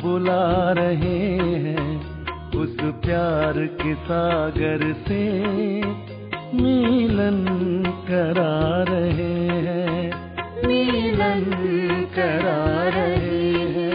बुला रहे हैं, उस प्यार के सागर से मिलन करा रहे हैं, मिलन करा रहे हैं।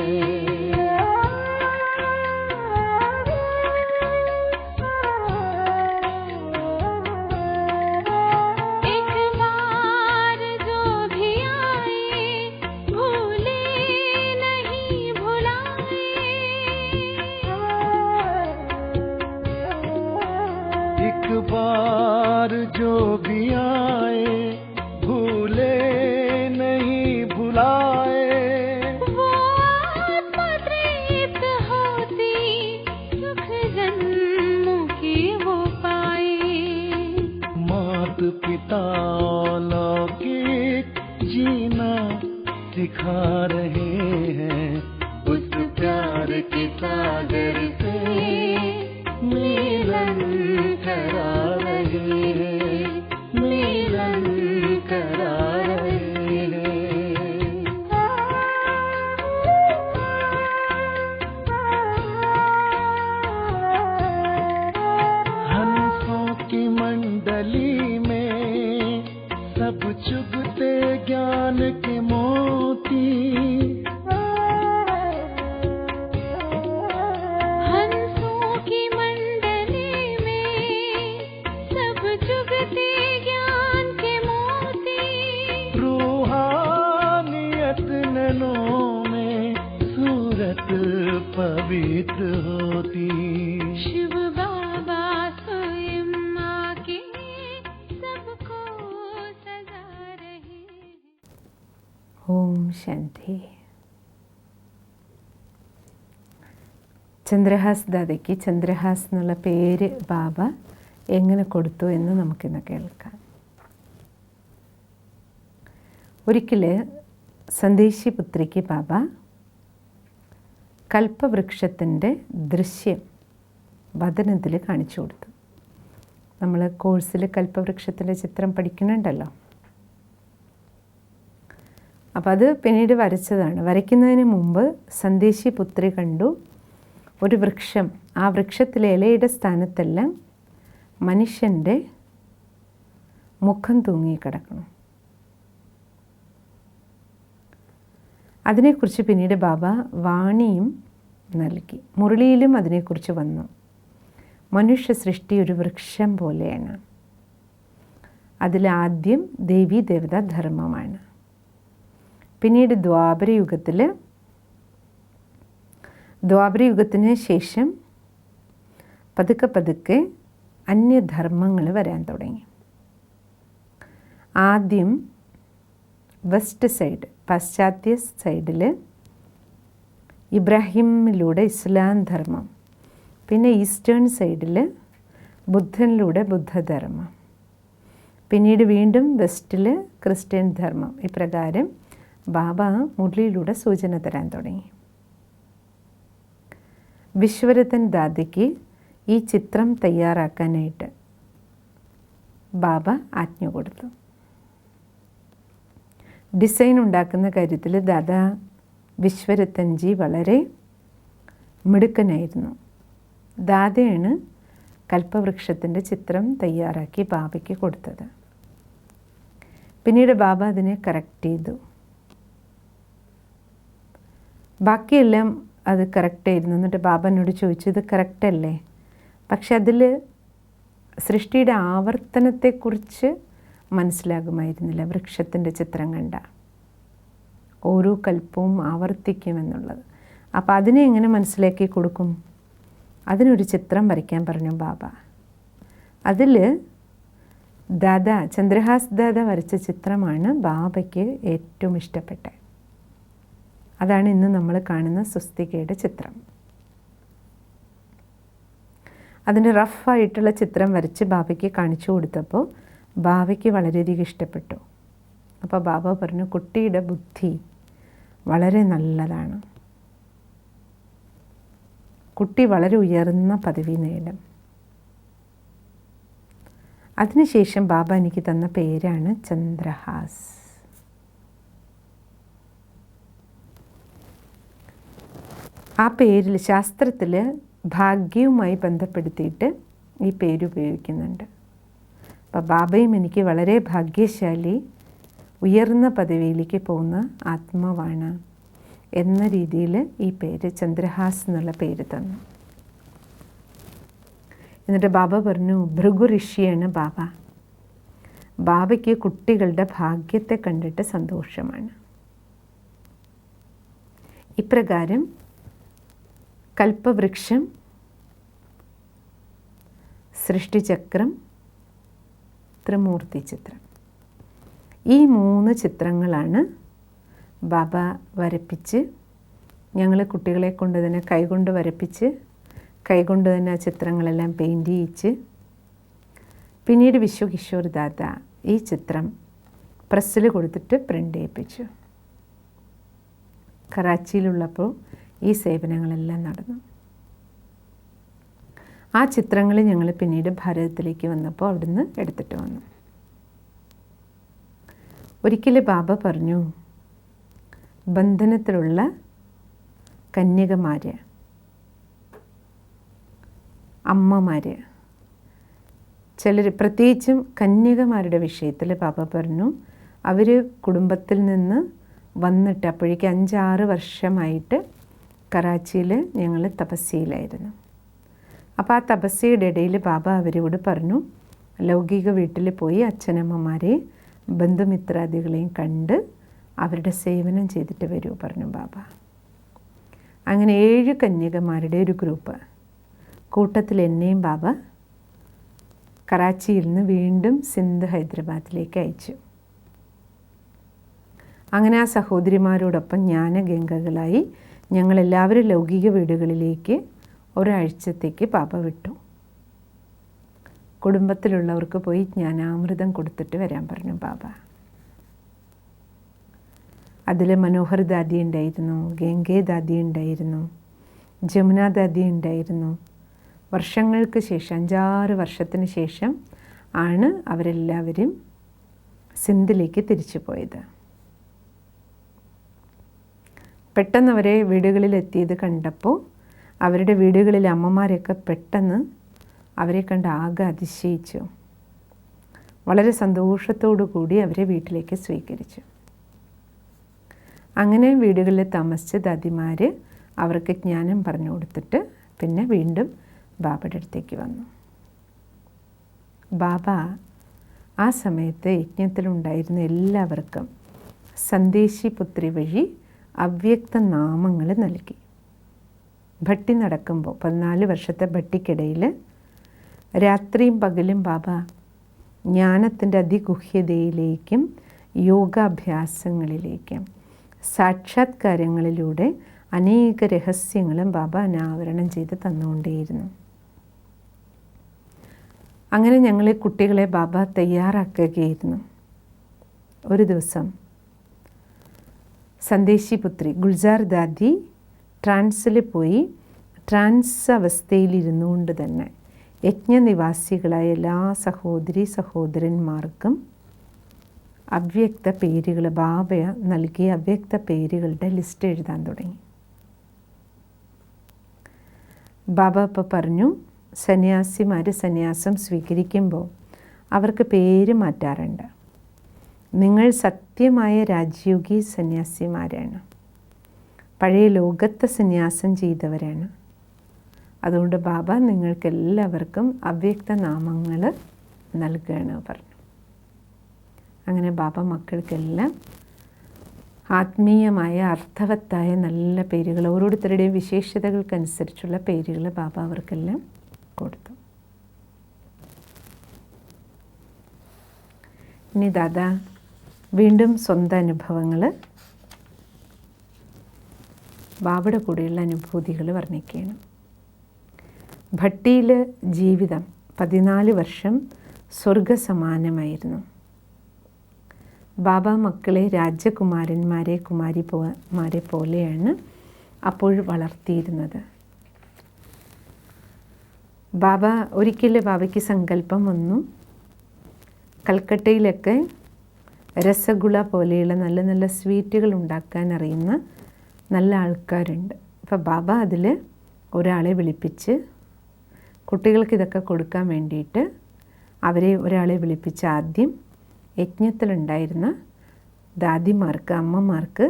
बार जो भी आए भूले नहीं भुलाए, वो आत्मतृप्त होती सुख जन्मों की वो पाए। मात पिता लौकिक जीना सिखा रहे हैं, उस प्यार के सागर से मिलन करा रहे हैं, मिलन करा रहे हैं। हंसों की मंडली में सब चुगते ज्ञान के मोती, पवित्र होती। शिव बाबा स्वयं आके सबको सजा रहे हैं। ओम शांति। ചന്ദ്രഹാസ് ദാദയ്ക്ക് ചന്ദ്രഹാസ് എന്നുള്ള പേര് ബാബ എങ്ങനെ കൊടുത്തു എന്ന് നമുക്കിന്ന് കേൾക്കാം. ഒരിക്കൽ സന്ദേശി പുത്രിക്ക് ബാബ കൽപ്പവൃക്ഷത്തിൻ്റെ ദൃശ്യം വദനത്തിൽ കാണിച്ചു കൊടുത്തു. നമ്മൾ കോഴ്സിൽ കൽപ്പവൃക്ഷത്തിൻ്റെ ചിത്രം പഠിക്കുന്നുണ്ടല്ലോ. അപ്പോൾ അത് പിന്നീട് വരച്ചതാണ്. വരയ്ക്കുന്നതിന് മുമ്പ് സന്ദേശി പുത്രി കണ്ടു ഒരു വൃക്ഷം, ആ വൃക്ഷത്തിലെ ഇലയുടെ സ്ഥാനത്തെല്ലാം മനുഷ്യൻ്റെ മുഖം തൂങ്ങിക്കിടക്കണം. അതിനെക്കുറിച്ച് പിന്നീട് ബാബ വാണിയും നൽകി. മുരളിയിലും അതിനെക്കുറിച്ച് വന്നു. മനുഷ്യ സൃഷ്ടി ഒരു വൃക്ഷം പോലെയാണ്. അതിലാദ്യം ദേവീ ദേവതാ ധർമ്മമാണ്. പിന്നീട് ദ്വാപരയുഗത്തിന് ശേഷം പതുക്കെ പതുക്കെ അന്യധർമ്മങ്ങൾ വരാൻ തുടങ്ങി. ആദ്യം വെസ്റ്റ് സൈഡ്, പാശ്ചാത്യ സൈഡിൽ ഇബ്രാഹിമിലൂടെ ഇസ്ലാം ധർമ്മം, പിന്നെ ഈസ്റ്റേൺ സൈഡിൽ ബുദ്ധനിലൂടെ ബുദ്ധധർമ്മം, പിന്നീട് വീണ്ടും വെസ്റ്റിൽ ക്രിസ്ത്യൻ ധർമ്മം. ഇപ്രകാരം ബാബ മുരളിയിലൂടെ സൂചന തരാൻ തുടങ്ങി. വിശ്വരതൻ ദാദിക്ക് ഈ ചിത്രം തയ്യാറാക്കാനായിട്ട് ബാബ ആജ്ഞ കൊടുത്തു. ഡിസൈൻ ഉണ്ടാക്കുന്ന കാര്യത്തിൽ ദാദാ വിശ്വരത്തൻജി വളരെ മിടുക്കനായിരുന്നു. ദാദയാണ് കൽപ്പവൃക്ഷത്തിൻ്റെ ചിത്രം തയ്യാറാക്കി ബാബയ്ക്ക് കൊടുത്തത്. പിന്നീട് ബാബ അതിനെ കറക്റ്റ് ചെയ്തു. ബാക്കിയെല്ലാം അത് കറക്റ്റായിരുന്നു. എന്നിട്ട് ബാബ എന്നോട് ചോദിച്ചു, ഇത് കറക്റ്റല്ലേ? പക്ഷെ അതിൽ സൃഷ്ടിയുടെ ആവർത്തനത്തെക്കുറിച്ച് മനസ്സിലാകുമായിരുന്നില്ല. വൃക്ഷത്തിൻ്റെ ചിത്രം കണ്ട ഓരോ കൽപ്പവും ആവർത്തിക്കുമെന്നുള്ളത്. അപ്പോൾ അതിനെ എങ്ങനെ മനസ്സിലാക്കി കൊടുക്കും? അതിനൊരു ചിത്രം വരയ്ക്കാൻ പറഞ്ഞു ബാബ. അതിൽ ദാദാ, ചന്ദ്രഹാസ് ദാദ വരച്ച ചിത്രമാണ് ബാബയ്ക്ക് ഏറ്റവും ഇഷ്ടപ്പെട്ടത്. അതാണ് ഇന്ന് നമ്മൾ കാണുന്ന സ്വസ്തികയുടെ ചിത്രം. അതിൻ്റെ റഫായിട്ടുള്ള ചിത്രം വരച്ച് ബാബയ്ക്ക് കാണിച്ചു കൊടുത്തപ്പോൾ ബാബയ്ക്ക് വളരെയധികം ഇഷ്ടപ്പെട്ടു. അപ്പോൾ ബാബ പറഞ്ഞു, കുട്ടിയുടെ ബുദ്ധി വളരെ നല്ലതാണ്, കുട്ടി വളരെ ഉയർന്ന പദവി നേടും. അതിനുശേഷം ബാബ എനിക്ക് തന്ന പേരാണ് ചന്ദ്രഹാസ്. ആ പേരിൽ ശാസ്ത്രത്തിൽ ഭാഗ്യവുമായി ബന്ധപ്പെടുത്തിയിട്ട് ഈ പേര് ഉപയോഗിക്കുന്നുണ്ട്. അപ്പോൾ ബാബയും എനിക്ക് വളരെ ഭാഗ്യശാലി, ഉയർന്ന പദവിയിലേക്ക് പോകുന്ന ആത്മാവാണ് എന്ന രീതിയിൽ ഈ പേര് ചന്ദ്രഹാസ് എന്നുള്ള പേര് തന്നു. എന്നിട്ട് ബാബ പറഞ്ഞു, ഭൃഗു ഋഷിയാണ് ബാബ. ബാബയ്ക്ക് കുട്ടികളുടെ ഭാഗ്യത്തെ കണ്ടിട്ട് സന്തോഷമാണ്. ഇപ്രകാരം കൽപ്പവൃക്ഷം, സൃഷ്ടിചക്രം, ത്രിമൂർത്തി ചിത്രം, ഈ 3 ചിത്രങ്ങളാണ് ബാബ വരപ്പിച്ച്, ഞങ്ങൾ കുട്ടികളെ കൊണ്ട് തന്നെ കൈകൊണ്ട് വരപ്പിച്ച്, കൈകൊണ്ട് തന്നെ ആ ചിത്രങ്ങളെല്ലാം പെയിൻറ്റ് ചെയ്യിച്ച്, പിന്നീട് വിശ്വകിഷോർ ദാദ ഈ ചിത്രം പ്രസ്സിൽ കൊടുത്തിട്ട് പ്രിൻ്റ് ചെയ്യിപ്പിച്ചു. കറാച്ചിയിലുള്ളപ്പോൾ ഈ സേവനങ്ങളെല്ലാം നടന്നു. ആ ചിത്രങ്ങൾ ഞങ്ങൾ പിന്നീട് ഭാരതത്തിലേക്ക് വന്നപ്പോൾ അവിടുന്ന് എടുത്തിട്ട് വന്നു. ഒരിക്കൽ ബാബ പറഞ്ഞു, ബന്ധനത്തിലുള്ള കന്യകമാർ, അമ്മമാർ, ചിലർ, പ്രത്യേകിച്ചും കന്യകമാരുടെ വിഷയത്തിൽ ബാബ പറഞ്ഞു, അവർ കുടുംബത്തിൽ നിന്ന് വന്നിട്ട് അപ്പോഴേക്ക് 5-6 വർഷമായിട്ട് കറാച്ചിയിൽ ഞങ്ങൾ തപസ്യയിലായിരുന്നു. അപ്പോൾ ആ തപസ്യയുടെ ഇടയിൽ ബാബ അവരോട് പറഞ്ഞു, ലൗകിക വീട്ടിൽ പോയി അച്ഛനമ്മമാരെ ബന്ധുമിത്രാദികളെയും കണ്ട് അവരുടെ സേവനം ചെയ്തിട്ട് വരൂ പറഞ്ഞു ബാബ. അങ്ങനെ 7 കന്യകമാരുടെ ഒരു ഗ്രൂപ്പ്, കൂട്ടത്തിൽ എന്നെയും ബാബ കറാച്ചിയിൽ നിന്ന് വീണ്ടും സിന്ധ് ഹൈദരാബാദിലേക്ക് അയച്ചു. അങ്ങനെ ആ സഹോദരിമാരോടൊപ്പം ജ്ഞാനഗംഗകളായി ഞങ്ങളെല്ലാവരും ലൗകിക വീടുകളിലേക്ക് ഒരാഴ്ചത്തേക്ക് ബാബ വിട്ടു. കുടുംബത്തിലുള്ളവർക്ക് പോയി ജ്ഞാനാമൃതം കൊടുത്തിട്ട് വരാൻ പറഞ്ഞു ബാബ. അതിൽ മനോഹർ ദാദി ഉണ്ടായിരുന്നു, ഗംഗേ ദാദി ഉണ്ടായിരുന്നു, ജമുന ദാദി ഉണ്ടായിരുന്നു. വർഷങ്ങൾക്ക് ശേഷം, 5-6 വർഷത്തിന് ശേഷം ആണ് അവരെല്ലാവരും സിന്ധിലേക്ക് തിരിച്ചു പോയത്. പെട്ടെന്ന് അവരെ വീടുകളിലെത്തിയത് കണ്ടപ്പോൾ അവരുടെ വീടുകളിലെ അമ്മമാരൊക്കെ പെട്ടെന്ന് അവരെ കണ്ട് ആകെ അതിശയിച്ചു. വളരെ സന്തോഷത്തോടു കൂടി അവരെ വീട്ടിലേക്ക് സ്വീകരിച്ചു. അങ്ങനെ വീടുകളിൽ താമസിച്ച ദാദിമാർ അവർക്ക് ജ്ഞാനം പറഞ്ഞു കൊടുത്തിട്ട് പിന്നെ വീണ്ടും ബാബയുടെ അടുത്തേക്ക് വന്നു. ബാബ ആ സമയത്ത് യജ്ഞത്തിലുണ്ടായിരുന്ന എല്ലാവർക്കും സന്ദേശി പുത്രി വഴി അവ്യക്ത നാമങ്ങൾ നൽകി. ഭട്ടി നടക്കുമ്പോൾ 14 വർഷത്തെ ഭട്ടിക്കിടയിൽ രാത്രിയും പകലും ബാബ ജ്ഞാനത്തിൻ്റെ അതിഗുഹ്യതയിലേക്കും യോഗാഭ്യാസങ്ങളിലേക്കും സാക്ഷാത്കാരങ്ങളിലൂടെ അനേക രഹസ്യങ്ങളും ബാബ അനാവരണം ചെയ്ത് തന്നുകൊണ്ടേയിരുന്നു. അങ്ങനെ ഞങ്ങളെ കുട്ടികളെ ബാബ തയ്യാറാക്കുകയായിരുന്നു. ഒരു ദിവസം സന്ദേശി പുത്രി ഗുൽജാർ ദാദി ട്രാൻസിൽ പോയി ട്രാൻസ് അവസ്ഥയിലിരുന്നു കൊണ്ട് തന്നെ യജ്ഞനിവാസികളായ എല്ലാ സഹോദരി സഹോദരന്മാർക്കും അവ്യക്ത പേരുകൾ, ബാബ നൽകിയ അവ്യക്ത പേരുകളുടെ ലിസ്റ്റ് എഴുതാൻ തുടങ്ങി. ബാബ ഇപ്പോൾ പറഞ്ഞു, സന്യാസിമാർ സന്യാസം സ്വീകരിക്കുമ്പോൾ അവർക്ക് പേര് മാറ്റാറുണ്ട്. നിങ്ങൾ സത്യമായ രാജയോഗി സന്യാസിമാരാണ്, പഴയ ലോകത്തെ സന്യാസം ചെയ്തവരാണ്. അതുകൊണ്ട് ബാബ നിങ്ങൾക്കെല്ലാവർക്കും അവ്യക്ത നാമങ്ങൾ നൽകുകയാണ് പറഞ്ഞു. അങ്ങനെ ബാബ മക്കൾക്കെല്ലാം ആത്മീയമായ അർത്ഥവത്തായ നല്ല പേരുകൾ, ഓരോരുത്തരുടെയും വിശേഷതകൾക്കനുസരിച്ചുള്ള പേരുകൾ ബാബ അവർക്കെല്ലാം കൊടുത്തു. ഇനി ദാദാ വീണ്ടും സ്വന്തം അനുഭവങ്ങൾ, ബാബയുടെ കൂടെയുള്ള അനുഭൂതികൾ വർണ്ണിക്കുകയാണ്. ഭട്ടിയിൽ ജീവിതം 14 വർഷം സ്വർഗസമാനമായിരുന്നു. ബാബ മക്കളെ രാജകുമാരന്മാരെ കുമാരിമാരെ പോലെയാണ് അപ്പോൾ വളർത്തിയിരുന്നത്. ബാബ ഒരിക്കൽ ബാബയ്ക്ക് സങ്കല്പം വന്നു, കൽക്കട്ടയിലൊക്കെ രസഗുള പോലെയുള്ള നല്ല നല്ല സ്വീറ്റുകൾ ഉണ്ടാക്കാൻ അറിയുന്ന നല്ല ആൾക്കാരുണ്ട്, അപ്പോൾ ബാബ അതിൽ ഒരാളെ വിളിപ്പിച്ച് കുട്ടികൾക്ക് ഇതൊക്കെ കൊടുക്കാൻ വേണ്ടിയിട്ട് ഒരാളെ വിളിപ്പിച്ച് ആദ്യം യജ്ഞത്തിലുണ്ടായിരുന്ന ദാദിമാർക്ക്, അമ്മമാർക്ക്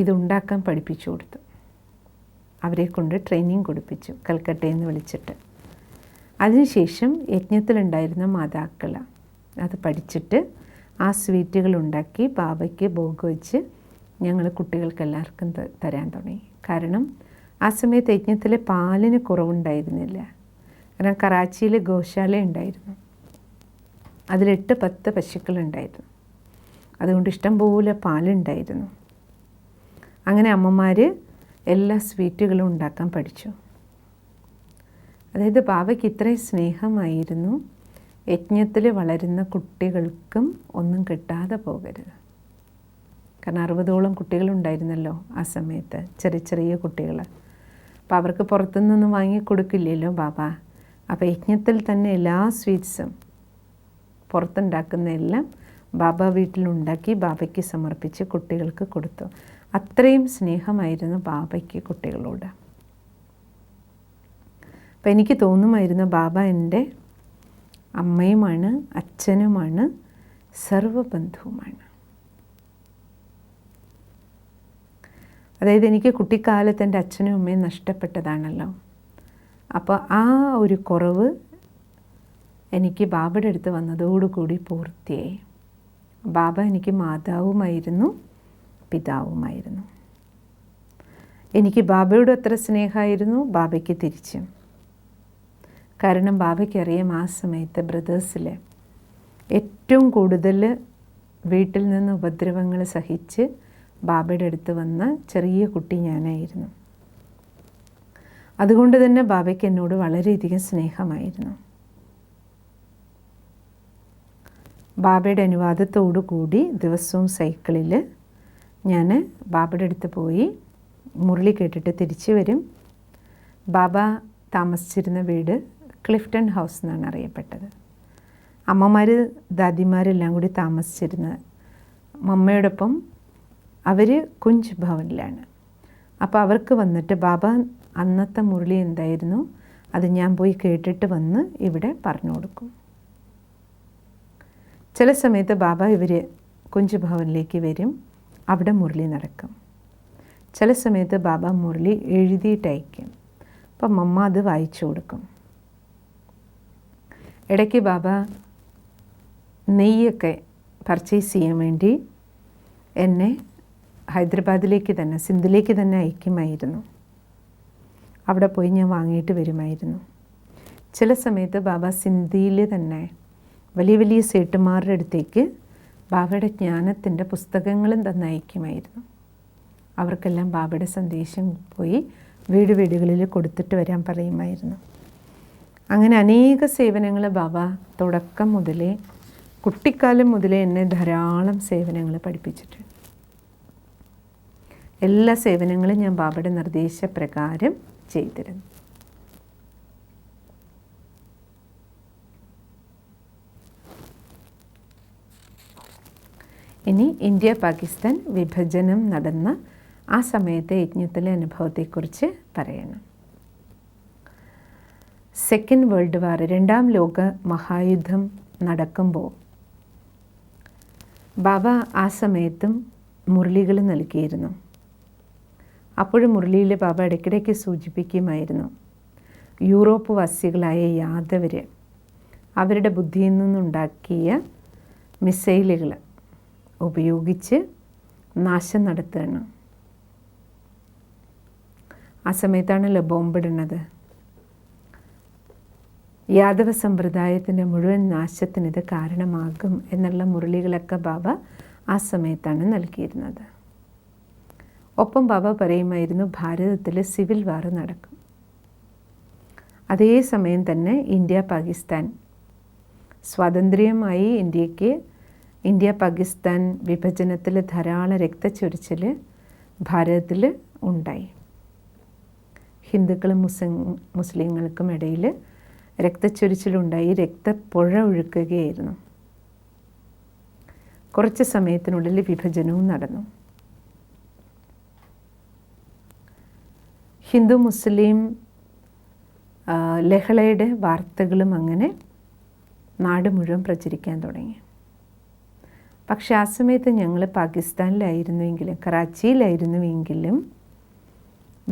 ഇതുണ്ടാക്കാൻ പഠിപ്പിച്ചു കൊടുത്തു. അവരെ കൊണ്ട് ട്രെയിനിങ് കൊടുപ്പിച്ചു, കൽക്കട്ടയിൽ നിന്ന് വിളിച്ചിട്ട്. അതിനുശേഷം യജ്ഞത്തിലുണ്ടായിരുന്ന മാതാക്കൾ അത് പഠിച്ചിട്ട് ആ സ്വീറ്റുകൾ ഉണ്ടാക്കി ബാബയ്ക്ക് ഭോഗ് വെച്ച് ഞങ്ങൾ കുട്ടികൾക്കെല്ലാവർക്കും തരാൻ തുടങ്ങി. കാരണം ആ സമയത്ത് യജ്ഞത്തിൽ പാലിന് കുറവുണ്ടായിരുന്നില്ല. കാരണം കറാച്ചിയിൽ ഗോശാല ഉണ്ടായിരുന്നു, അതിൽ 8-10 പശുക്കളുണ്ടായിരുന്നു. അതുകൊണ്ട് ഇഷ്ടംപോലെ പാലുണ്ടായിരുന്നു. അങ്ങനെ അമ്മമാർ എല്ലാ സ്വീറ്റുകളും ഉണ്ടാക്കാൻ പഠിച്ചു. അതായത് ബാബയ്ക്ക് ഇത്രയും സ്നേഹമായിരുന്നു, യജ്ഞത്തിൽ വളരുന്ന കുട്ടികൾക്കും ഒന്നും കിട്ടാതെ പോകരുത്. കാരണം 60ഓളം കുട്ടികളുണ്ടായിരുന്നല്ലോ ആ സമയത്ത്, ചെറിയ ചെറിയ കുട്ടികൾ. അപ്പോൾ അവർക്ക് പുറത്തുനിന്നൊന്നും വാങ്ങി കൊടുക്കില്ലല്ലോ ബാബ. അപ്പോൾ യജ്ഞത്തിൽ തന്നെ എല്ലാ സ്വീറ്റ്സും പുറത്തുണ്ടാക്കുന്ന എല്ലാം ബാബ വീട്ടിലുണ്ടാക്കി ബാബയ്ക്ക് സമർപ്പിച്ച് കുട്ടികൾക്ക് കൊടുത്തു. അത്രയും സ്നേഹമായിരുന്നു ബാബയ്ക്ക് കുട്ടികളോട്. അപ്പം എനിക്ക് തോന്നുമായിരുന്നു ബാബ എൻ്റെ അമ്മയുമാണ്, അച്ഛനുമാണ്, സർവബന്ധുവുമാണ്. അതായത് എനിക്ക് കുട്ടിക്കാലത്ത് എൻ്റെ അച്ഛനും അമ്മയും നഷ്ടപ്പെട്ടതാണല്ലോ. അപ്പോൾ ആ ഒരു കുറവ് എനിക്ക് ബാബയുടെ അടുത്ത് വന്നതോടുകൂടി പൂർത്തിയായി. ബാബ എനിക്ക് മാതാവുമായിരുന്നു, പിതാവുമായിരുന്നു. എനിക്ക് ബാബയോട് എത്ര സ്നേഹമായിരുന്നു, ബാബയ്ക്ക് തിരിച്ചും. കാരണം ബാബയ്ക്കറിയാം ആ സമയത്ത് ബ്രദേഴ്സിൽ ഏറ്റവും കൂടുതൽ വീട്ടിൽ നിന്ന് ഉപദ്രവങ്ങൾ സഹിച്ച് ബാബയുടെ അടുത്ത് വന്ന ചെറിയ കുട്ടി ഞാനായിരുന്നു. അതുകൊണ്ട് തന്നെ ബാബയ്ക്ക് എന്നോട് വളരെയധികം സ്നേഹമായിരുന്നു. ബാബയുടെ അനുവാദത്തോടു കൂടി ദിവസവും സൈക്കിളിൽ ഞാൻ ബാബയുടെ അടുത്ത് പോയി മുരളി കേട്ടിട്ട് തിരിച്ചു വരും. ബാബ താമസിച്ചിരുന്ന വീട് ക്ലിഫ്റ്റൺ ഹൗസ് എന്നാണ് അറിയപ്പെട്ടത്. അമ്മമാർ ദാദിമാരെല്ലാം കൂടി താമസിച്ചിരുന്നത്. മമ്മയോടൊപ്പം അവർ കുഞ്ച് ഭവനിലാണ്. അപ്പോൾ അവർക്ക് വന്നിട്ട് ബാബ അന്നത്തെ മുരളി എന്തായിരുന്നു അത് ഞാൻ പോയി കേട്ടിട്ട് വന്ന് ഇവിടെ പറഞ്ഞു കൊടുക്കും. ചില സമയത്ത് ബാബ ഇവർ കുഞ്ച് ഭവനിലേക്ക് വരും, അവിടെ മുരളി നടക്കും. ചില സമയത്ത് ബാബ മുരളി എഴുതിയിട്ടയക്കും. അപ്പം മമ്മ അത് വായിച്ചു കൊടുക്കും. ഇടയ്ക്ക് ബാബ നെയ്യൊക്കെ പർച്ചേസ് ചെയ്യാൻ വേണ്ടി എന്നെ ഹൈദരാബാദിലേക്ക് തന്നെ, സിന്ധിലേക്ക് തന്നെ അയക്കുമായിരുന്നു. അവിടെ പോയി ഞാൻ വാങ്ങിയിട്ട് വരുമായിരുന്നു. ചില സമയത്ത് ബാബ സിന്ധിയിൽ തന്നെ വലിയ വലിയ സേട്ടുമാരുടെ അടുത്തേക്ക് ബാബയുടെ ജ്ഞാനത്തിൻ്റെ പുസ്തകങ്ങളും തന്നെ അയക്കുമായിരുന്നു. അവർക്കെല്ലാം ബാബയുടെ സന്ദേശം പോയി വീടുകളിൽ കൊടുത്തിട്ട് വരാൻ പറയുമായിരുന്നു. അങ്ങനെ അനേക സേവനങ്ങൾ ബാബ തുടക്കം മുതലേ, കുട്ടിക്കാലം മുതലേ എന്നെ ധാരാളം സേവനങ്ങൾ പഠിപ്പിച്ചിട്ടുണ്ട്. എല്ലാ സേവനങ്ങളും ഞാൻ ബാബയുടെ നിർദ്ദേശപ്രകാരം ചെയ്തിരുന്നു. ഇനി ഇന്ത്യ പാകിസ്ഥാൻ വിഭജനം നടന്ന ആ സമയത്തെ യജ്ഞത്തിലെ അനുഭവത്തെക്കുറിച്ച് പറയണം. സെക്കൻഡ് വേൾഡ് വാർ, 2ാം ലോക മഹായുദ്ധം നടക്കുമ്പോൾ ബാബ ആ സമയത്തും മുരളികൾ നൽകിയിരുന്നു. അപ്പോഴും മുരളിയിൽ ബാബ ഇടയ്ക്കിടയ്ക്ക് സൂചിപ്പിക്കുമായിരുന്നു, യൂറോപ്പ് വാസികളായ യാദവർ അവരുടെ ബുദ്ധിയിൽ നിന്നുണ്ടാക്കിയ മിസൈലുകൾ ഉപയോഗിച്ച് നാശം നടത്തുകയാണ്. ആ സമയത്താണല്ലോ ബോംബിടുന്നത്. യാദവ സമ്പ്രദായത്തിൻ്റെ മുഴുവൻ നാശത്തിനിത് കാരണമാകും എന്നുള്ള മുരളികളൊക്കെ ബാബ ആ സമയത്താണ് നൽകിയിരുന്നത്. ഒപ്പം ബാബ പറയുമായിരുന്നു, ഭാരതത്തിൽ സിവിൽ വാർ നടക്കും. അതേ സമയം തന്നെ ഇന്ത്യ പാകിസ്ഥാൻ സ്വാതന്ത്ര്യമായി ഇന്ത്യ പാകിസ്ഥാൻ വിഭജനത്തിൽ ധാരാളം രക്തച്ചൊരിച്ചിൽ ഭാരതത്തിൽ ഉണ്ടായി. ഹിന്ദുക്കളും മുസ്ലിങ്ങൾക്കും ഇടയിൽ രക്തച്ചൊരിച്ചിലുണ്ടായി, രക്തപ്പുഴ ഒഴുക്കുകയായിരുന്നു. കുറച്ച് സമയത്തിനുള്ളിൽ വിഭജനവും നടന്നു. ഹിന്ദു മുസ്ലിം ലഹളയുടെ വാർത്തകളും അങ്ങനെ നാട് മുഴുവൻ പ്രചരിക്കാൻ തുടങ്ങി. പക്ഷെ ആ സമയത്ത് ഞങ്ങൾ പാകിസ്ഥാനിലായിരുന്നുവെങ്കിലും കറാച്ചിയിലായിരുന്നുവെങ്കിലും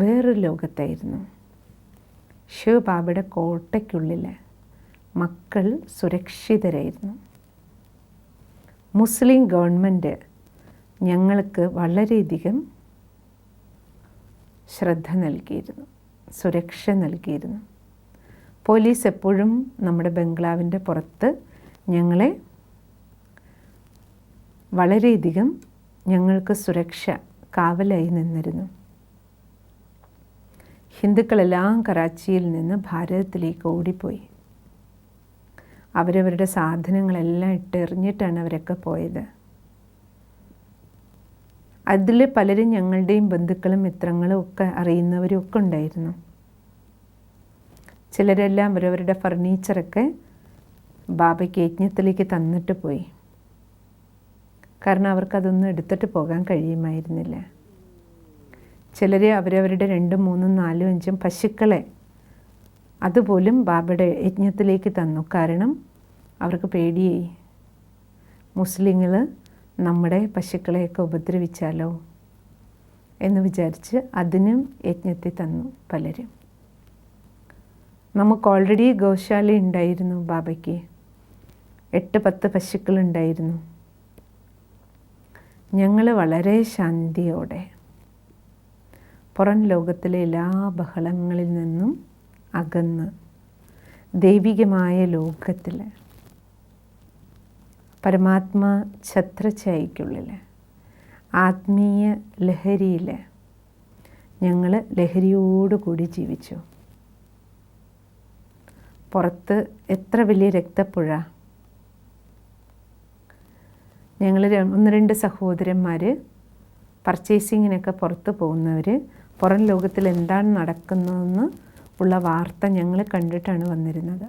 വേറൊരു ലോകത്തായിരുന്നു. ശിവ ബാബയുടെ കോട്ടയ്ക്കുള്ളിൽ മക്കൾ സുരക്ഷിതരായിരുന്നു. മുസ്ലിം ഗവൺമെൻറ് ഞങ്ങൾക്ക് വളരെയധികം ശ്രദ്ധ നൽകിയിരുന്നു, സുരക്ഷ നൽകിയിരുന്നു. പോലീസ് എപ്പോഴും നമ്മുടെ ബംഗ്ലാവിൻ്റെ പുറത്ത് ഞങ്ങളെ വളരെയധികം ഞങ്ങൾക്ക് സുരക്ഷ കാവലായി നിന്നിരുന്നു. ഹിന്ദുക്കളെല്ലാം കറാച്ചിയിൽ നിന്ന് ഭാരതത്തിലേക്ക് ഓടിപ്പോയി. അവരവരുടെ സാധനങ്ങളെല്ലാം ഇട്ടെറിഞ്ഞിട്ടാണ് അവരൊക്കെ പോയത്. അതിൽ പലരും ഞങ്ങളുടെയും ബന്ധുക്കളും മിത്രങ്ങളും ഒക്കെ അറിയുന്നവരും ഒക്കെ ഉണ്ടായിരുന്നു. ചിലരെല്ലാം അവരവരുടെ ഫർണിച്ചറൊക്കെ ബാബയ്ക്ക് യജ്ഞത്തിലേക്ക് തന്നിട്ട് പോയി. കാരണം അവർക്കതൊന്നും എടുത്തിട്ട് പോകാൻ കഴിയുമായിരുന്നില്ല. ചിലർ അവരവരുടെ 2, 3, 4, 5 പശുക്കളെ അതുപോലും ബാബയുടെ യജ്ഞത്തിലേക്ക് തന്നു. കാരണം അവർക്ക് പേടിയായി, മുസ്ലിങ്ങൾ നമ്മുടെ പശുക്കളെയൊക്കെ ഉപദ്രവിച്ചാലോ എന്ന് വിചാരിച്ച് അതിനും യജ്ഞത്തിൽ തന്നു പലരും. നമുക്ക് ഓൾറെഡി ഗോശാല ഉണ്ടായിരുന്നു. ബാബയ്ക്ക് 8-10 പശുക്കളുണ്ടായിരുന്നു. ഞങ്ങൾ വളരെ ശാന്തിയോടെ പുറം ലോകത്തിലെ എല്ലാ ബഹളങ്ങളിൽ നിന്നും അകന്ന് ദൈവികമായ ലോകത്തിൽ പരമാത്മ ഛത്രഛായയ്ക്കുള്ളിൽ ആത്മീയ ലഹരിയിൽ ഞങ്ങൾ ലഹരിയോടുകൂടി ജീവിച്ചു. പുറത്ത് എത്ര വലിയ രക്തപ്പുഴ. ഞങ്ങൾ 1-2 സഹോദരന്മാർ പർച്ചേസിങ്ങിനൊക്കെ പുറത്ത് പോകുന്നവർ പുറം ലോകത്തിൽ എന്താണ് നടക്കുന്നതെന്ന് ഉള്ള വാർത്ത ഞങ്ങൾ കണ്ടിട്ടാണ് വന്നിരുന്നത്.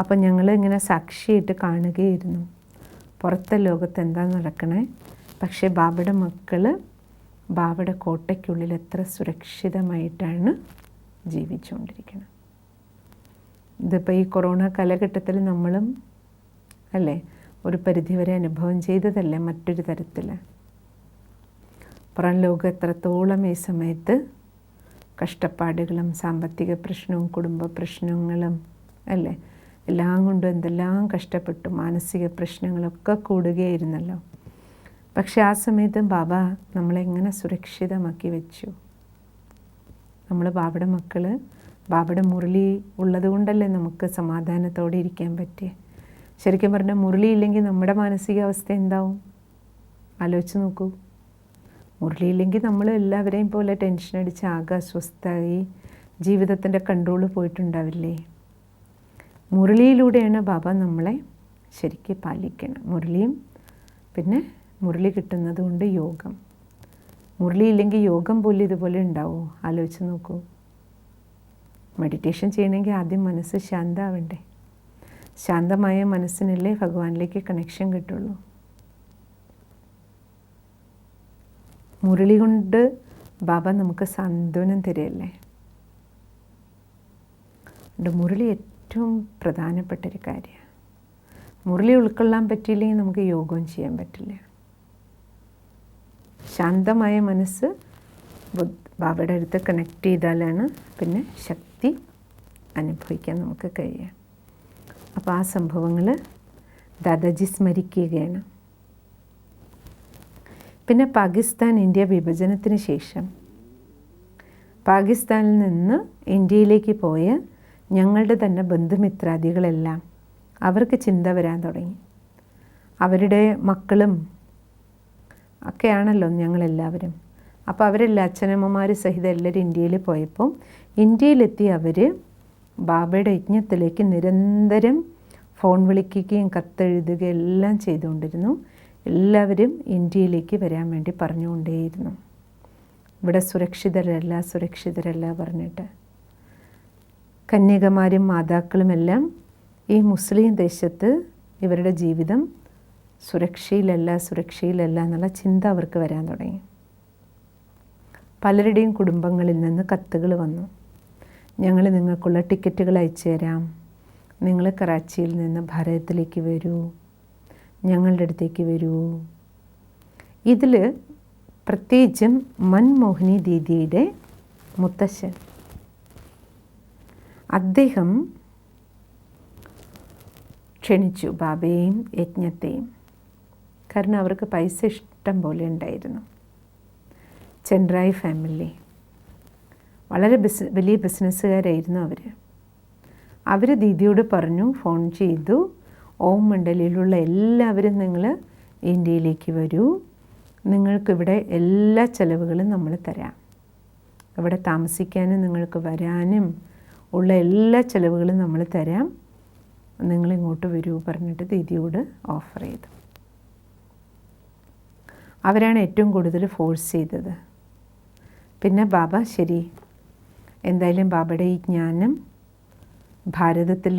അപ്പം ഞങ്ങൾ ഇങ്ങനെ സാക്ഷിയായിട്ട് കാണുകയായിരുന്നു പുറത്തെ ലോകത്ത് എന്താ നടക്കണേ. പക്ഷേ ബാബയുടെ മക്കൾ ബാബയുടെ കോട്ടയ്ക്കുള്ളിൽ എത്ര സുരക്ഷിതമായിട്ടാണ് ജീവിച്ചുകൊണ്ടിരിക്കുന്നത്. ഇതിപ്പോൾ ഈ കൊറോണ കാലഘട്ടത്തിൽ നമ്മളും അല്ലേ ഒരു പരിധിവരെ അനുഭവം ചെയ്തതല്ലേ മറ്റൊരു തരത്തിൽ. പുറം ലോകം എത്രത്തോളം ഈ സമയത്ത് കഷ്ടപ്പാടുകളും സാമ്പത്തിക പ്രശ്നവും കുടുംബ പ്രശ്നങ്ങളും അല്ലേ എല്ലാം കൊണ്ടും എന്തെല്ലാം കഷ്ടപ്പെട്ടു. മാനസിക പ്രശ്നങ്ങളൊക്കെ കൂടുകയായിരുന്നല്ലോ. പക്ഷെ ആ സമയത്ത് ബാബ നമ്മളെങ്ങനെ സുരക്ഷിതമാക്കി വെച്ചു. നമ്മൾ ബാബയുടെ മക്കൾ, ബാബയുടെ മുരളി ഉള്ളത് കൊണ്ടല്ലേ നമുക്ക് സമാധാനത്തോടെ ഇരിക്കാൻ പറ്റിയ. ശരിക്കും പറഞ്ഞാൽ മുരളി ഇല്ലെങ്കിൽ നമ്മുടെ മാനസികാവസ്ഥ എന്താവും ആലോചിച്ച് നോക്കൂ. മുരളിയില്ലെങ്കിൽ നമ്മൾ എല്ലാവരെയും പോലെ ടെൻഷൻ അടിച്ച് ആകെ അസ്വസ്ഥമായി ജീവിതത്തിൻ്റെ കൺട്രോൾ പോയിട്ടുണ്ടാവില്ലേ. മുരളിയിലൂടെയാണ് ബാബ നമ്മളെ ശരിക്കും പാലിക്കണം. മുരളിയും പിന്നെ മുരളി കിട്ടുന്നത് കൊണ്ട് യോഗം. മുരളിയില്ലെങ്കിൽ യോഗം പോലും ഇതുപോലെ ഉണ്ടാവുമോ ആലോചിച്ച് നോക്കൂ. മെഡിറ്റേഷൻ ചെയ്യണമെങ്കിൽ ആദ്യം മനസ്സ് ശാന്തമാവണ്ടേ. ശാന്തമായ മനസ്സിനല്ലേ ഭഗവാനിലേക്ക് കണക്ഷൻ കിട്ടുള്ളൂ. മുരളി കൊണ്ട് ബാബ നമുക്ക് സാന്ത്വനം തരികയല്ലേ. മുരളി ഏറ്റവും പ്രധാനപ്പെട്ടൊരു കാര്യമാണ്. മുരളി ഉൾക്കൊള്ളാൻ പറ്റിയില്ലെങ്കിൽ നമുക്ക് യോഗവും ചെയ്യാൻ പറ്റില്ല. ശാന്തമായ മനസ്സ് ബാബയുടെ അടുത്ത് കണക്ട് ചെയ്താലാണ് പിന്നെ ശക്തി അനുഭവിക്കാൻ നമുക്ക് കഴിയുക. അപ്പോൾ ആ സംഭവങ്ങൾ ദാദാജി സ്മരിക്കുകയാണ്. പിന്നെ പാകിസ്ഥാൻ ഇന്ത്യ വിഭജനത്തിന് ശേഷം പാകിസ്ഥാനിൽ നിന്ന് ഇന്ത്യയിലേക്ക് പോയ ഞങ്ങളുടെ തന്നെ ബന്ധുമിത്രാദികളെല്ലാം അവർക്ക് ചിന്ത വരാൻ തുടങ്ങി. അവരുടെ മക്കളും ഒക്കെയാണല്ലോ ഞങ്ങളെല്ലാവരും. അപ്പോൾ അവരെല്ലാം അച്ഛനമ്മമാർ സഹിതം എല്ലാവരും ഇന്ത്യയിൽ പോയപ്പോൾ ഇന്ത്യയിലെത്തി അവർ ബാബയുടെ യജ്ഞത്തിലേക്ക് നിരന്തരം ഫോൺ വിളിക്കുകയും കത്തെഴുതുകയും എല്ലാം ചെയ്തുകൊണ്ടിരുന്നു. എല്ലാവരും ഇന്ത്യയിലേക്ക് വരാൻ വേണ്ടി പറഞ്ഞുകൊണ്ടേയിരുന്നു. ഇവിടെ സുരക്ഷിതരല്ല പറഞ്ഞിട്ട് കന്യകമാരും മാതാക്കളുമെല്ലാം ഈ മുസ്ലിം ദേശത്ത് ഇവരുടെ ജീവിതം സുരക്ഷയിലല്ല എന്നുള്ള ചിന്ത അവർക്ക് വരാൻ തുടങ്ങി. പലരുടെയും കുടുംബങ്ങളിൽ നിന്ന് കത്തുകൾ വന്നു. ഞങ്ങൾ നിങ്ങൾക്കുള്ള ടിക്കറ്റുകൾ അയച്ചു തരാം, നിങ്ങൾ കറാച്ചിയിൽ നിന്ന് ഭാരതത്തിലേക്ക് വരൂ, ഞങ്ങളുടെ അടുത്തേക്ക് വരൂ. ഇതിൽ പ്രത്യേകിച്ചും മൻമോഹിനി ദീദിയുടെ മുത്തശ്ശൻ, അദ്ദേഹം ക്ഷണിച്ചു ബാബയെയും യജ്ഞത്തെയും. കാരണം അവർക്ക് പൈസ ഇഷ്ടം പോലെ ഉണ്ടായിരുന്നു. ചെൻറായി ഫാമിലി വളരെ വലിയ ബിസിനസ്സുകാരായിരുന്നു അവർ. അവർ ദീദിയോട് പറഞ്ഞു, ഫോൺ ചെയ്തു, ഓം മണ്ഡലിയിലുള്ള എല്ലാവരും നിങ്ങൾ ഇന്ത്യയിലേക്ക് വരൂ, നിങ്ങൾക്കിവിടെ എല്ലാ ചിലവുകളും നമ്മൾ തരാം, ഇവിടെ താമസിക്കാനും നിങ്ങൾക്ക് വരാനും ഉള്ള എല്ലാ ചിലവുകളും നമ്മൾ തരാം, നിങ്ങളിങ്ങോട്ട് വരൂ പറഞ്ഞിട്ട് ദീദിയോട് ഓഫർ ചെയ്തു. അവരാണ് ഏറ്റവും കൂടുതൽ ഫോഴ്സ് ചെയ്തത്. പിന്നെ ബാബ ശരി, എന്തായാലും ബാബയുടെ ഈ ജ്ഞാനം ഭാരതത്തിൽ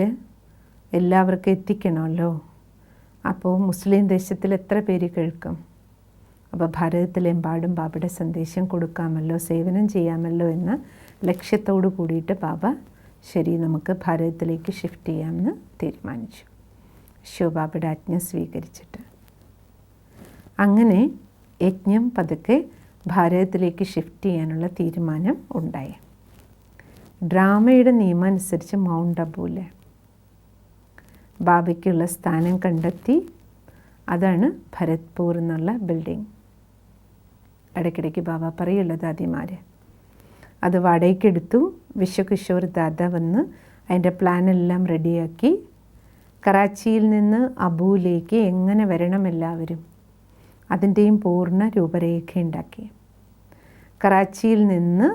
എല്ലാവർക്കും എത്തിക്കണമല്ലോ, അപ്പോൾ മുസ്ലിം ദേശത്തിൽ എത്ര പേര് കേൾക്കും, അപ്പോൾ ഭാരതത്തിലെമ്പാടും ബാബയുടെ സന്ദേശം കൊടുക്കാമല്ലോ, സേവനം ചെയ്യാമല്ലോ എന്ന ലക്ഷ്യത്തോടു കൂടിയിട്ട് ബാബ ശരി നമുക്ക് ഭാരതത്തിലേക്ക് ഷിഫ്റ്റ് ചെയ്യാമെന്ന് തീരുമാനിച്ചു, ശിവബാബയുടെ ആജ്ഞ സ്വീകരിച്ചിട്ട്. അങ്ങനെ യജ്ഞം പതുക്കെ ഭാരതത്തിലേക്ക് ഷിഫ്റ്റ് ചെയ്യാനുള്ള തീരുമാനം ഉണ്ടായി. ഡ്രാമയുടെ നിയമം അനുസരിച്ച് മൗണ്ട് അബൂവിൽ ബാബയ്ക്കുള്ള സ്ഥാനം കണ്ടെത്തി. അതാണ് ഭരത്പൂർ എന്നുള്ള ബിൽഡിംഗ്. ഇടയ്ക്കിടയ്ക്ക് ബാബ പറയുള്ളത് ആദ്യമാർ അത് വാടകയ്ക്കെടുത്തു. വിശ്വകിഷോർ ദാദ വന്ന് അതിൻ്റെ പ്ലാനെല്ലാം റെഡിയാക്കി. കറാച്ചിയിൽ നിന്ന് അബുവിലേക്ക് എങ്ങനെ വരണം എല്ലാവരും, അതിൻ്റെയും പൂർണ്ണ രൂപരേഖ ഉണ്ടാക്കി. കറാച്ചിയിൽ നിന്ന്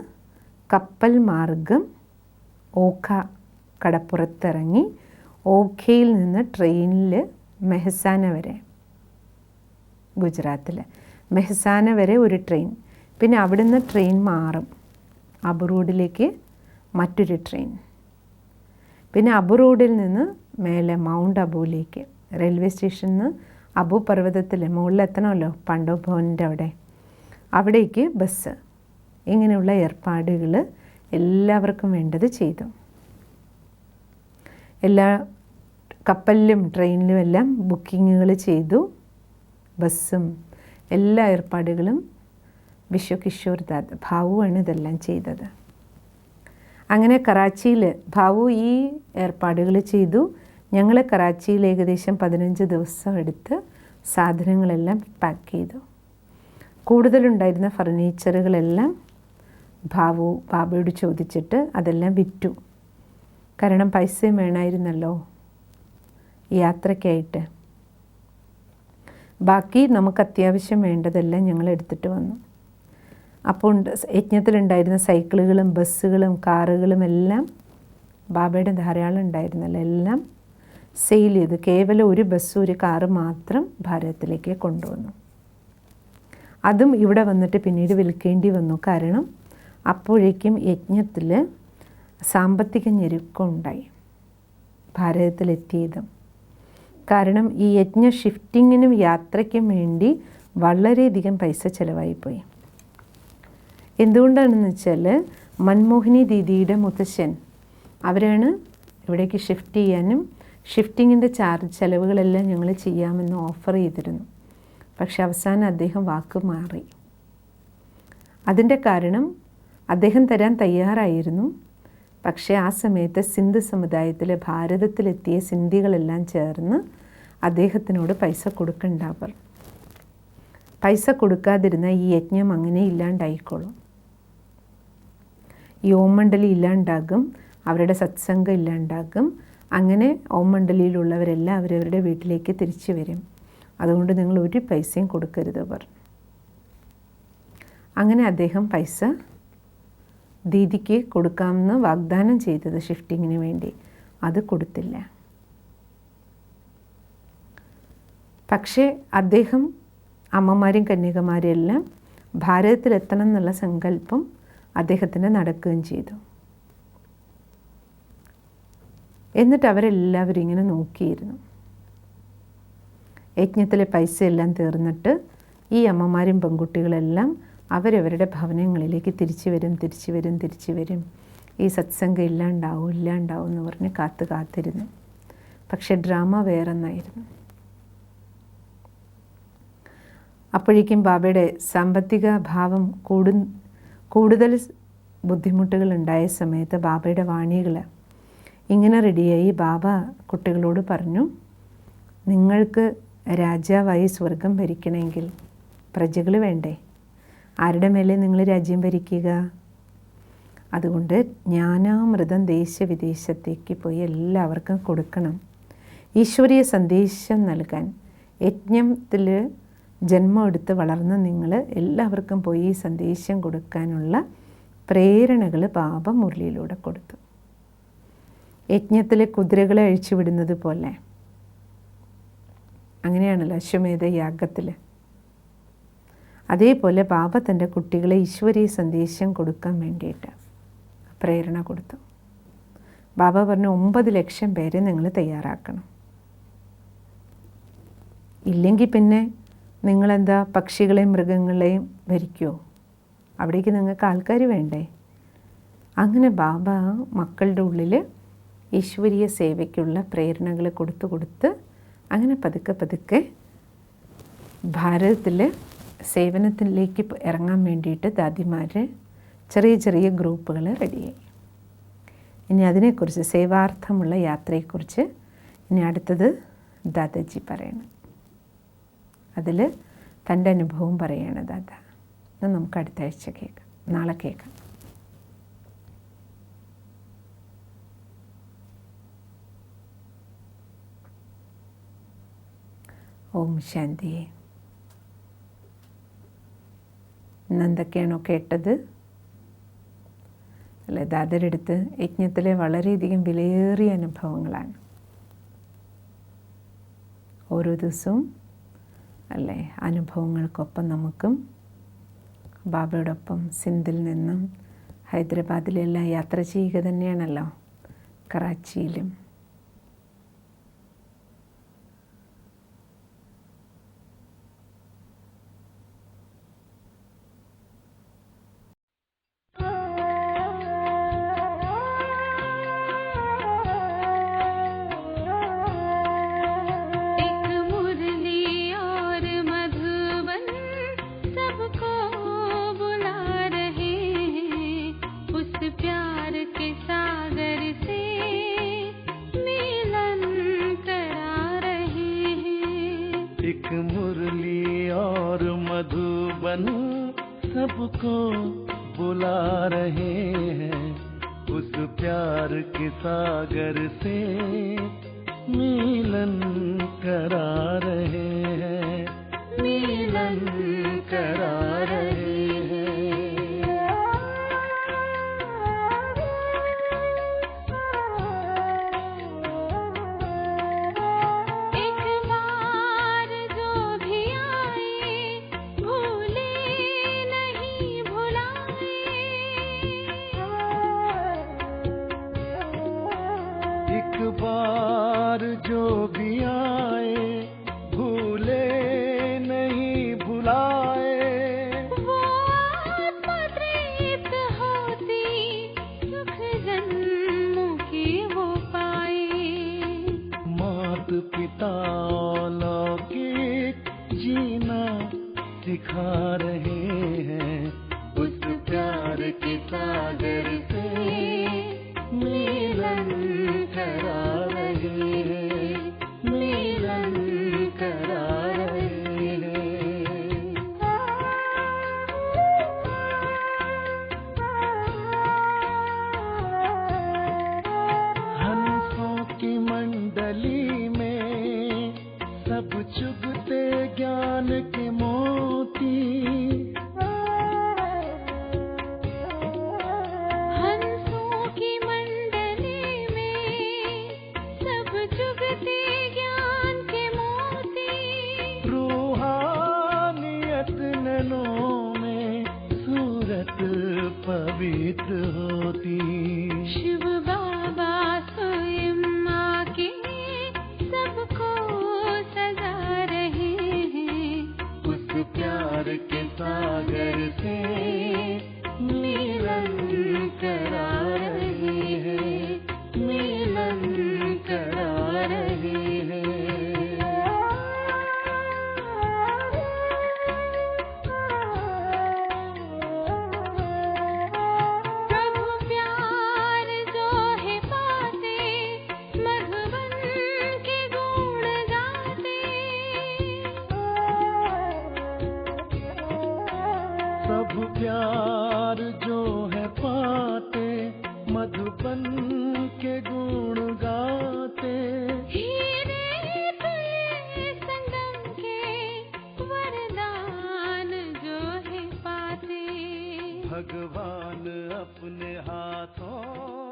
കപ്പൽ മാർഗം ഓഖ കടപ്പുറത്തിറങ്ങി, ഓഖയിൽ നിന്ന് ട്രെയിനിൽ മെഹസാന വരെ, ഗുജറാത്തിൽ മെഹസാന വരെ ഒരു ട്രെയിൻ, പിന്നെ അവിടുന്ന് ട്രെയിൻ മാറും അബു റോഡിലേക്ക് മറ്റൊരു ട്രെയിൻ, പിന്നെ അബു റോഡിൽ നിന്ന് മേലെ മൗണ്ട് അബുവിലേക്ക് റെയിൽവേ സ്റ്റേഷനിൽ നിന്ന് അബു പർവ്വതത്തിൽ മുകളിലെത്തണമല്ലോ പാണ്ഡവ് ഭവനിൻ്റെ അവിടേക്ക് ബസ്. ഇങ്ങനെയുള്ള ഏർപ്പാടുകൾ എല്ലാവർക്കും വേണ്ടത് ചെയ്തു. എല്ലാ കപ്പലിലും ട്രെയിനിലും എല്ലാം ബുക്കിങ്ങുകൾ ചെയ്തു. ബസ്സും എല്ലാ ഏർപ്പാടുകളും വിശ്വകിഷോർ ദാദ ഭാവുവാണ് ഇതെല്ലാം ചെയ്തത്. അങ്ങനെ കറാച്ചിയിൽ ഭാവു ഈ ഏർപ്പാടുകൾ ചെയ്തു. ഞങ്ങൾ കറാച്ചിയിൽ ഏകദേശം 15 ദിവസം എടുത്ത് സാധനങ്ങളെല്ലാം പാക്ക് ചെയ്തു. കൂടുതലുണ്ടായിരുന്ന ഫർണിച്ചറുകളെല്ലാം ബാബയോട് ചോദിച്ചിട്ട് അതെല്ലാം വിറ്റു. കാരണം പൈസയും വേണമായിരുന്നല്ലോ യാത്രയ്ക്കായിട്ട്. ബാക്കി നമുക്ക് അത്യാവശ്യം വേണ്ടതെല്ലാം ഞങ്ങൾ എടുത്തിട്ട് വന്നു. അപ്പോൾ യജ്ഞത്തിലുണ്ടായിരുന്ന സൈക്കിളുകളും ബസ്സുകളും കാറുകളും എല്ലാം ബാബയുടെ ധാരാളം ഉണ്ടായിരുന്നല്ലോ, എല്ലാം സെയിൽ ചെയ്തു. കേവലം ഒരു ബസ് ഒരു കാറ് മാത്രം ഭാരതത്തിലേക്ക് കൊണ്ടുവന്നു. അതും ഇവിടെ വന്നിട്ട് പിന്നീട് വിൽക്കേണ്ടി വന്നു. കാരണം അപ്പോഴേക്കും യജ്ഞത്തിൽ സാമ്പത്തിക ഞെരുക്കം ഉണ്ടായി ഭാരതത്തിലെത്തിയതും. കാരണം ഈ യജ്ഞ ഷിഫ്റ്റിങ്ങിനും യാത്രയ്ക്കും വേണ്ടി വളരെയധികം പൈസ ചിലവായിപ്പോയി. എന്തുകൊണ്ടാണെന്ന് വെച്ചാൽ മൻമോഹിനി ദീദിയുടെ മുത്തശ്ശൻ അവരാണ് ഇവിടേക്ക് ഷിഫ്റ്റ് ചെയ്യാനും ഷിഫ്റ്റിങ്ങിൻ്റെ ചിലവുകളെല്ലാം ഞങ്ങൾ ചെയ്യാമെന്ന് ഓഫർ ചെയ്തിരുന്നു. പക്ഷെ അവസാനം അദ്ദേഹം വാക്ക് മാറി. അതിൻ്റെ കാരണം അദ്ദേഹം തരാൻ തയ്യാറായിരുന്നു. പക്ഷേ ആ സമയത്ത് സിന്ധ് സമുദായത്തിലെ ഭാരതത്തിലെത്തിയ സിന്ധികളെല്ലാം ചേർന്ന് അദ്ദേഹത്തിനോട് പൈസ കൊടുക്കണ്ടാവർ. പൈസ കൊടുക്കാതിരുന്ന ഈ യജ്ഞം അങ്ങനെ ഇല്ലാണ്ടായിക്കോളും. ഈ ഓം മണ്ഡലി ഇല്ലാണ്ടാകും, അവരുടെ സത്സംഗം ഇല്ലാണ്ടാകും. അങ്ങനെ ഓം മണ്ഡലിയിലുള്ളവരെല്ലാം അവരവരുടെ വീട്ടിലേക്ക് തിരിച്ചു വരും. അതുകൊണ്ട് നിങ്ങൾ ഒരു പൈസയും കൊടുക്കരുത് പറഞ്ഞു. അങ്ങനെ അദ്ദേഹം പൈസ ദീദിക്ക് കൊടുക്കാമെന്ന് വാഗ്ദാനം ചെയ്തത് ഷിഫ്റ്റിങ്ങിന് വേണ്ടി അത് കൊടുത്തില്ല. പക്ഷേ അദ്ദേഹം അമ്മമാരും കന്യകമാരും എല്ലാം ഭാരതത്തിലെത്തണം എന്നുള്ള സങ്കല്പം അദ്ദേഹത്തിന് നടക്കുകയും ചെയ്തു. എന്നിട്ട് അവരെല്ലാവരും ഇങ്ങനെ നോക്കിയിരുന്നു. യജ്ഞത്തിലെ പൈസയെല്ലാം തീർന്നിട്ട് ഈ അമ്മമാരും പെൺകുട്ടികളെല്ലാം അവരവരുടെ ഭവനങ്ങളിലേക്ക് തിരിച്ചു വരും. ഈ സത്സംഗം ഇല്ലാണ്ടാവും എന്ന് പറഞ്ഞ് കാത്തിരുന്നു. പക്ഷെ ഡ്രാമ വേറൊന്നായിരുന്നു. അപ്പോഴേക്കും ബാബയുടെ സാമ്പത്തിക ഭാവം കൂടുതൽ ബുദ്ധിമുട്ടുകൾ ഉണ്ടായ സമയത്ത് ബാബയുടെ വാണികൾ ഇങ്ങനെ റെഡിയായി. ബാബ കുട്ടികളോട് പറഞ്ഞു, നിങ്ങൾക്ക് രാജാവായി സ്വർഗം ഭരിക്കണമെങ്കിൽ പ്രജകൾ വേണ്ടേ? ആരുടെ മേലെ നിങ്ങൾ രാജ്യം ഭരിക്കുക? അതുകൊണ്ട് ജ്ഞാനാമൃതം ദേശവിദേശത്തേക്ക് പോയി എല്ലാവർക്കും കൊടുക്കണം. ഈശ്വരീയ സന്ദേശം നൽകാൻ യജ്ഞത്തിൽ ജന്മം എടുത്ത് വളർന്ന നിങ്ങൾ എല്ലാവർക്കും പോയി ഈ സന്ദേശം കൊടുക്കാനുള്ള പ്രേരണകൾ ബാബ മുരളിയിലൂടെ കൊടുത്തു. യജ്ഞത്തിലെ കുതിരകളെ അഴിച്ചുവിടുന്നത് പോലെ, അങ്ങനെയാണല്ലോ അശ്വമേധ യാഗത്തിൽ. അതേപോലെ ബാബ തൻ്റെ കുട്ടികളെ ഈശ്വരീയ സന്ദേശം കൊടുക്കാൻ വേണ്ടിയിട്ട് പ്രേരണ കൊടുത്തു. ബാബ പറഞ്ഞു 9 ലക്ഷം പേരെ നിങ്ങൾ തയ്യാറാക്കണം. ഇല്ലെങ്കിൽ പിന്നെ നിങ്ങളെന്താ പക്ഷികളെയും മൃഗങ്ങളെയും ഭരിക്കുമോ? അവിടേക്ക് നിങ്ങൾക്ക് ആൾക്കാർ വേണ്ടേ? അങ്ങനെ ബാബ മക്കളുടെ ഉള്ളിൽ ഈശ്വരീയ സേവയ്ക്കുള്ള പ്രേരണകൾ കൊടുത്ത് അങ്ങനെ പതുക്കെ ഭാരതത്തിൽ സേവനത്തിലേക്ക് ഇറങ്ങാൻ വേണ്ടിയിട്ട് ദാദിമാർ ചെറിയ ഗ്രൂപ്പുകൾ റെഡിയായി. ഇനി അതിനെക്കുറിച്ച്, സേവാർത്ഥമുള്ള യാത്രയെക്കുറിച്ച് ഇനി അടുത്തത് ദാദാജി പറയണം. അതിൽ തൻ്റെ അനുഭവം പറയാണ് ദാദ. നമുക്ക് അടുത്ത ആഴ്ച നാളെ കേൾക്കാം. ഓം ശാന്തി. ഇന്നെന്തൊക്കെയാണോ കേട്ടത് അല്ലെ? ദാദരെടുത്ത് യജ്ഞത്തിലെ വളരെയധികം വിലയേറിയ അനുഭവങ്ങളാണ്. ഓരോ ദിവസവും അല്ലേ അനുഭവങ്ങൾക്കൊപ്പം നമുക്കും ബാബയോടൊപ്പം സിന്ധിൽ നിന്നും ഹൈദരാബാദിലെല്ലാം യാത്ര ചെയ്യുക തന്നെയാണല്ലോ, കറാച്ചിയിലും. सबको बुला रहे हैं, उस प्यार के सागर से मिलन करा रहे हैं, मिलन करा रहे हैं। बार जो भी आए भूले नहीं भुलाए, वो आत्मा तृप्त होती सुख जन्मों की वो पाए। मात पिता लौकिक जीना सिखा रहे हैं, उस प्यार के सागर से मिलन करा रहे हैं, मिलन करा रहे हैं। हंसों की मंडली में सब चुगते ज्ञान के मोती, पवित्र होती। शिव बाबा स्वयं आके सबको सजा रहे हैं, उस प्यार के सागर के मिलन करा रही है, मिलन करा रही है। प्रभु प्यार जो है पाते, मधुबन के गुण गाते। हीरे पे संगम के वरदान जो है पाते। भगवान अपने हाथों